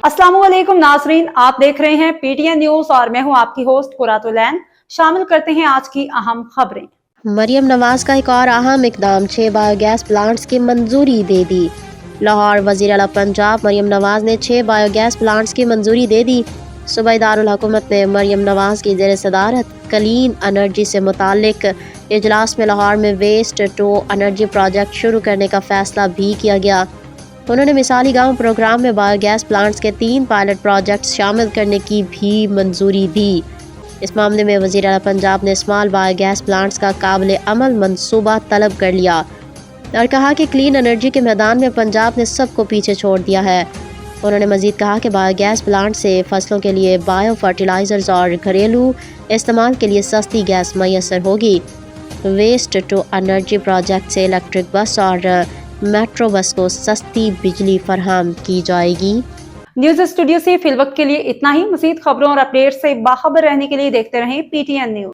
अस्सलाम वालेकुम नाजरीन, आप देख रहे हैं पीटीएन न्यूज और मैं हूं आपकी होस्ट कुरातुलैन। शामिल करते हैं आज की अहम खबरें। मरियम नवाज का एक और अहम इकदाम, 6 बायोगैस प्लांट्स की मंजूरी दे दी। लाहौर, वज़ीर आला पंजाब मरियम नवाज ने 6 बायोगैस प्लांट्स की मंजूरी दे दी। सूबाई दारुल हुकूमत में मरियम नवाज की ज़ेर सदारत क्लीन एनर्जी से मुतालिक इजलास में लाहौर में वेस्ट टू एनर्जी प्रोजेक्ट शुरू करने का फैसला भी किया गया। उन्होंने मिसाली गांव प्रोग्राम में बायोगैस प्लांट्स के 3 पायलट प्रोजेक्ट्स शामिल करने की भी मंजूरी दी। इस मामले में वज़ीर आला पंजाब ने स्मॉल बायोगैस प्लांट्स का काबिल अमल मंसूबा तलब कर लिया और कहा कि क्लीन एनर्जी के मैदान में पंजाब ने सबको पीछे छोड़ दिया है। उन्होंने मज़ीद कहा कि बायोगैस प्लांट से फसलों के लिए बायो फर्टिलाइज़र्स और घरेलू इस्तेमाल के लिए सस्ती गैस मैसर होगी। वेस्ट टू एनर्जी प्रोजेक्ट से इलेक्ट्रिक बस और मेट्रो बस को सस्ती बिजली फराहम की जाएगी। न्यूज स्टूडियो से फिलवक्त के लिए इतना ही। मज़ीद खबरों और अपडेट से बाखबर रहने के लिए देखते रहें पीटीएन न्यूज।